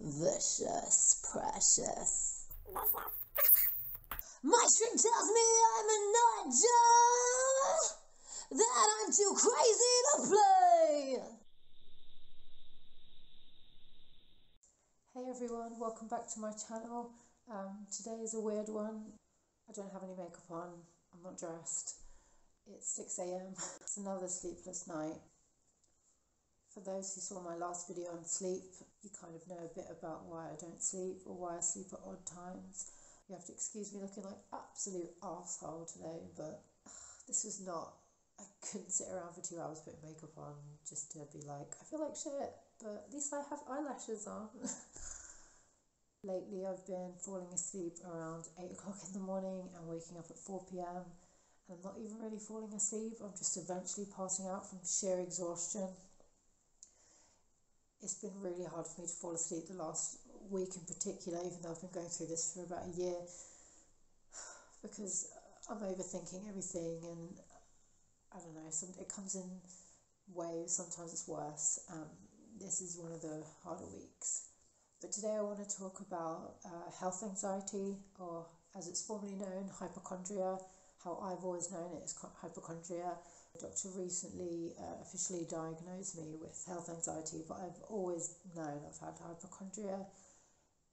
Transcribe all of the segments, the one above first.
Vicious, precious. My string tells me I'm a nut job, that I'm too crazy to play. Hey everyone, welcome back to my channel. Today is a weird one. I don't have any makeup on, I'm not dressed. It's 6 a.m. It's another sleepless night. For those who saw my last video on sleep, you kind of know a bit about why I don't sleep or why I sleep at odd times. You have to excuse me looking like absolute arsehole today, but this was not, I couldn't sit around for 2 hours putting makeup on just to be like, I feel like shit, but at least I have eyelashes on. Lately I've been falling asleep around 8 o'clock in the morning and waking up at 4 p.m. and I'm not even really falling asleep, I'm just eventually passing out from sheer exhaustion. It's been really hard for me to fall asleep the last week in particular, even though I've been going through this for about a year, because I'm overthinking everything and I don't know, it comes in waves, sometimes it's worse. This is one of the harder weeks. But today I want to talk about health anxiety, or as it's formerly known, hypochondria, how I've always known it as hypochondria. The doctor recently officially diagnosed me with health anxiety, but I've always known I've had hypochondria.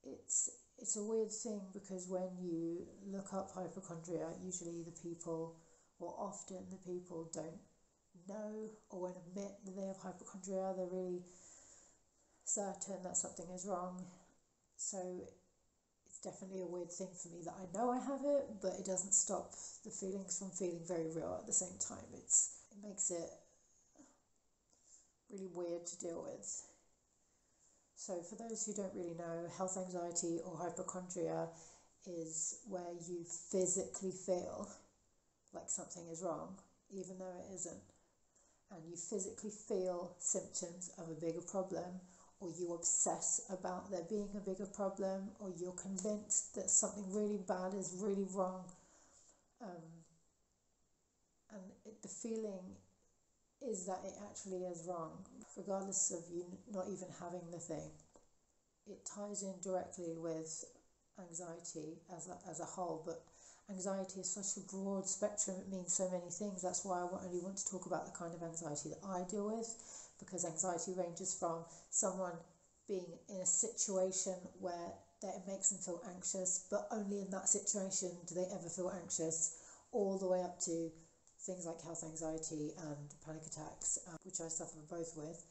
It's a weird thing because when you look up hypochondria, usually the people, or often the people, don't know or won't admit that they have hypochondria. They're really certain that something is wrong. So it's definitely a weird thing for me that I know I have it, but it doesn't stop the feelings from feeling very real at the same time. It makes it really weird to deal with. So for those who don't really know, health anxiety or hypochondria is where you physically feel like something is wrong, even though it isn't. And you physically feel symptoms of a bigger problem, or you obsess about there being a bigger problem, or you're convinced that something really bad is really wrong. The feeling is that it actually is wrong, regardless of you not even having the thing. It ties in directly with anxiety as a whole, but anxiety is such a broad spectrum, it means so many things. That's why I only want to talk about the kind of anxiety that I deal with, because anxiety ranges from someone being in a situation where it makes them feel anxious, but only in that situation do they ever feel anxious, all the way up to things like health anxiety and panic attacks, which I suffer both with.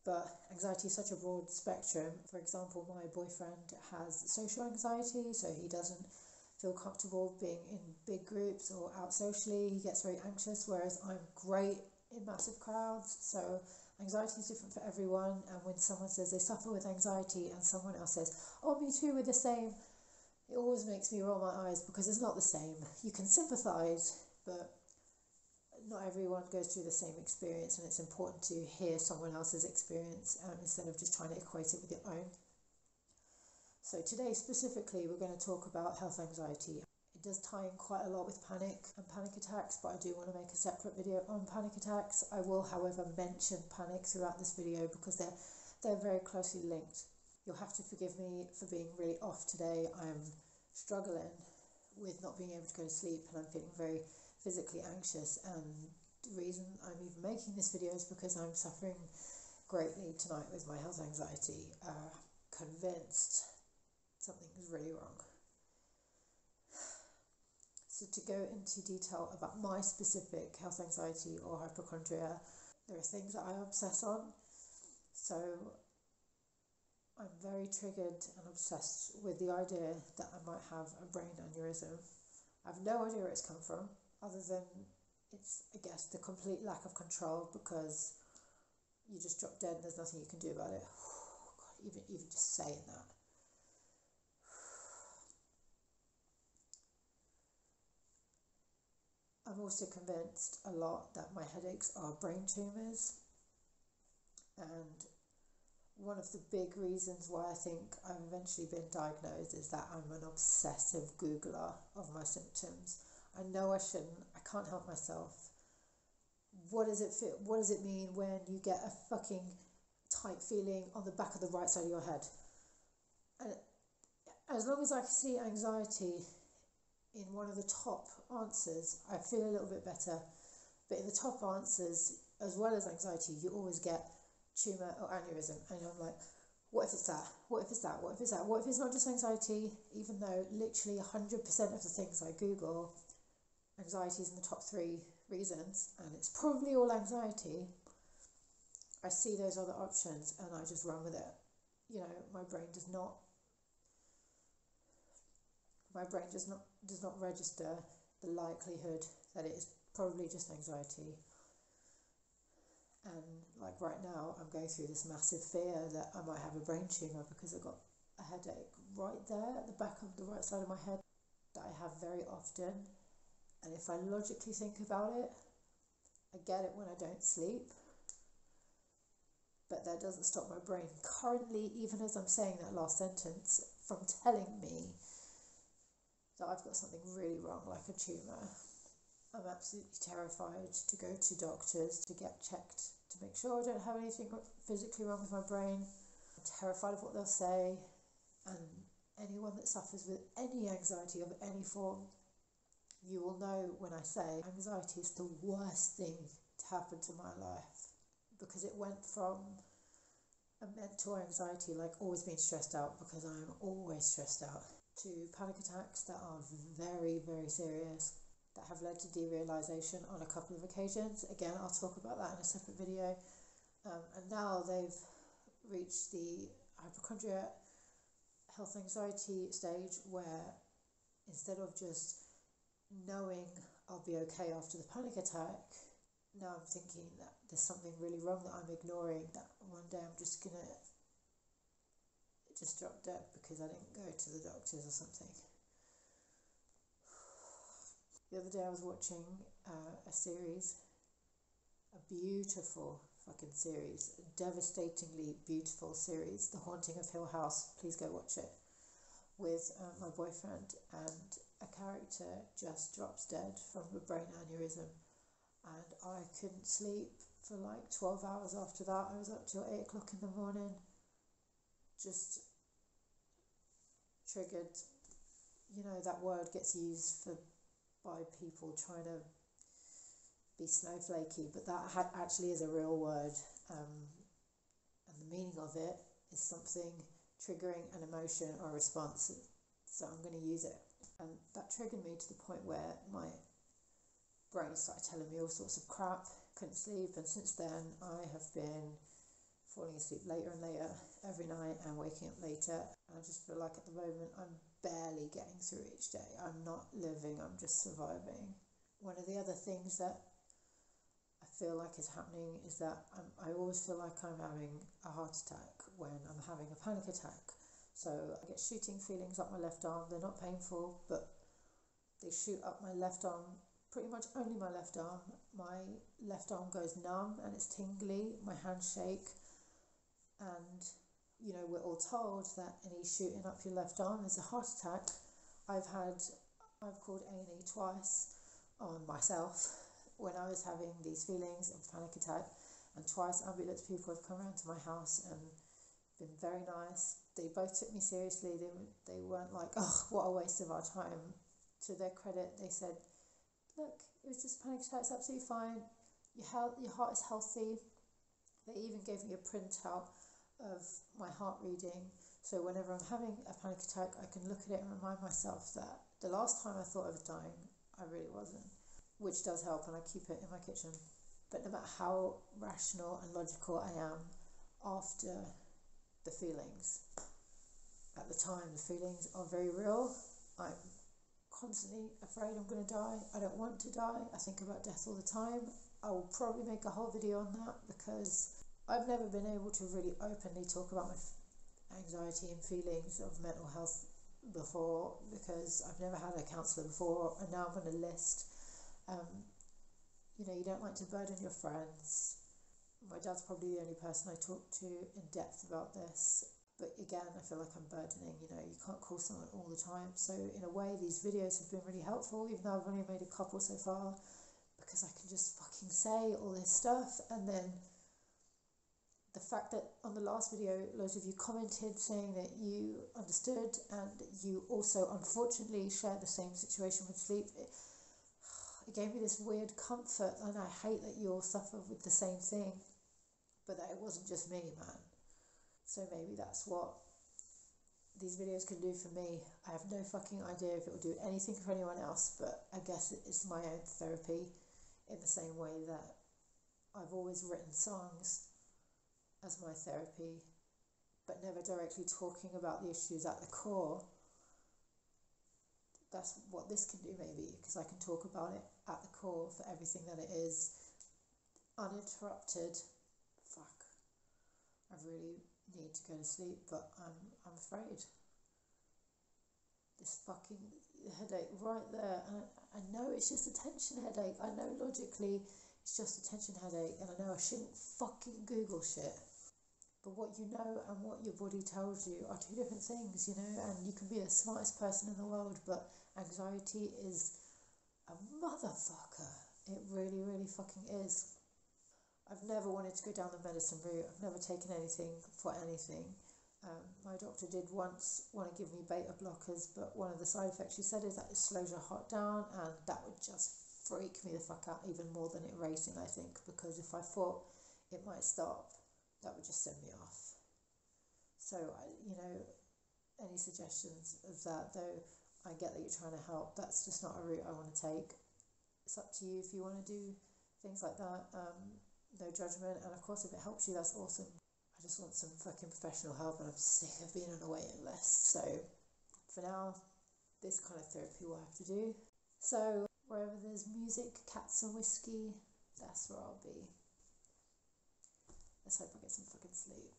But anxiety is such a broad spectrum. For example, my boyfriend has social anxiety, so he doesn't feel comfortable being in big groups or out socially. He gets very anxious, whereas I'm great in massive crowds. So anxiety is different for everyone, and when someone says they suffer with anxiety and someone else says, oh, me too, we're the same, it always makes me roll my eyes, because it's not the same. You can sympathise, but not everyone goes through the same experience, and it's important to hear someone else's experience instead of just trying to equate it with your own. So today specifically we're going to talk about health anxiety. It does tie in quite a lot with panic and panic attacks, but I do want to make a separate video on panic attacks. I will, however, mention panic throughout this video because they're very closely linked. You'll have to forgive me for being really off today. I'm struggling with not being able to go to sleep, and I'm feeling very physically anxious, and the reason I'm even making this video is because I'm suffering greatly tonight with my health anxiety, convinced something is really wrong. So to go into detail about my specific health anxiety or hypochondria, there are things that I obsess on. So I'm very triggered and obsessed with the idea that I might have a brain aneurysm. I have no idea where it's come from, other than it's, I guess, the complete lack of control, because you just drop dead and there's nothing you can do about it. God, even just saying that. I'm also convinced a lot that my headaches are brain tumours, and one of the big reasons why I think I've eventually been diagnosed is that I'm an obsessive Googler of my symptoms. I know I shouldn't, I can't help myself. What does it mean when you get a fucking tight feeling on the back of the right side of your head? And as long as I can see anxiety in one of the top answers, I feel a little bit better. But in the top answers, as well as anxiety, you always get tumour or aneurysm. And I'm like, what if it's that? What if it's that? What if it's that? What if it's not just anxiety? Even though literally 100% of the things I Google, anxiety is in the top 3 reasons, and it's probably all anxiety, I see those other options and I just run with it. You know, my brain does not register the likelihood that it is probably just anxiety. And like right now, I'm going through this massive fear that I might have a brain tumour because I've got a headache right there at the back of the right side of my head that I have very often. And if I logically think about it, I get it when I don't sleep, but that doesn't stop my brain currently, even as I'm saying that last sentence, from telling me that I've got something really wrong, like a tumour. I'm absolutely terrified to go to doctors to get checked to make sure I don't have anything physically wrong with my brain. I'm terrified of what they'll say, and anyone that suffers with any anxiety of any form, you will know when I say anxiety is the worst thing to happen to my life, because it went from a mental anxiety, like always being stressed out because I am always stressed out, to panic attacks that are very, very serious, that have led to derealisation on a couple of occasions. Again, I'll talk about that in a separate video. And now they've reached the hypochondria health anxiety stage where instead of just knowing I'll be okay after the panic attack, now I'm thinking that there's something really wrong that I'm ignoring, that one day I'm just gonna just drop dead because I didn't go to the doctors or something. The other day I was watching a series, a beautiful fucking series, a devastatingly beautiful series, The Haunting of Hill House. Please go watch it, with my boyfriend, and a character just drops dead from a brain aneurysm, and I couldn't sleep for like 12 hours after that. I was up till 8 o'clock in the morning, just triggered. You know, that word gets used by people trying to be snowflakey, but that actually is a real word, and the meaning of it is something triggering an emotion or a response, so I'm going to use it. And that triggered me to the point where my brain started telling me all sorts of crap, couldn't sleep, and since then I have been falling asleep later and later every night and waking up later, and I just feel like at the moment I'm barely getting through each day. I'm not living, I'm just surviving. One of the other things that I feel like is happening is that I always feel like I'm having a heart attack when I'm having a panic attack. So I get shooting feelings up my left arm. They're not painful, but they shoot up my left arm, pretty much only my left arm. My left arm goes numb and it's tingly, my hands shake, and you know, we're all told that any shooting up your left arm is a heart attack. I've called A&E twice on myself when I was having these feelings of panic attack, and twice ambulance people have come around to my house and been very nice. They both took me seriously. They weren't like, oh, what a waste of our time. To their credit, they said, look, it was just a panic attack, it's absolutely fine. Your heart is healthy. They even gave me a printout of my heart reading, so whenever I'm having a panic attack, I can look at it and remind myself that the last time I thought I was dying, I really wasn't, which does help, and I keep it in my kitchen. But no matter how rational and logical I am after the feelings, at the time the feelings are very real. I'm constantly afraid I'm going to die. I don't want to die. I think about death all the time. I will probably make a whole video on that because I've never been able to really openly talk about my anxiety and feelings of mental health before, because I've never had a counsellor before, and now I'm on a list. You know, you don't like to burden your friends. My dad's probably the only person I talk to in depth about this, but again, I feel like I'm burdening. You know, you can't call someone all the time, so in a way these videos have been really helpful, even though I've only made a couple so far, because I can just fucking say all this stuff and then the fact that on the last video, loads of you commented saying that you understood and you also unfortunately share the same situation with sleep, it gave me this weird comfort, and I hate that you all suffer with the same thing, but that it wasn't just me, man. So maybe that's what these videos can do for me. I have no fucking idea if it will do anything for anyone else, but I guess it's my own therapy, in the same way that I've always written songs as my therapy, but never directly talking about the issues at the core. That's what this can do, maybe, because I can talk about it at the core for everything that it is, uninterrupted. Fuck, I really need to go to sleep, but I'm afraid. This fucking headache right there, and I know it's just a tension headache. I know logically it's just a tension headache, and I know I shouldn't fucking Google shit. But what you know and what your body tells you are two different things, you know, and you can be the smartest person in the world, but anxiety is a motherfucker. It really, really fucking is. I've never wanted to go down the medicine route. I've never taken anything for anything. My doctor did once want to give me beta blockers, but one of the side effects she said is that it slows your heart down, and that would just freak me the fuck out even more than it racing, I think, because if I thought it might stop, that would just send me off. So, any suggestions of that, though I get that you're trying to help, that's just not a route I want to take. It's up to you if you want to do things like that. No judgment, and of course if it helps you, that's awesome. I just want some fucking professional help, and I'm sick of being on a waiting list. So for now, this kind of therapy will have to do. So wherever there's music, cats and whiskey, that's where I'll be. Let's hope I get some fucking sleep.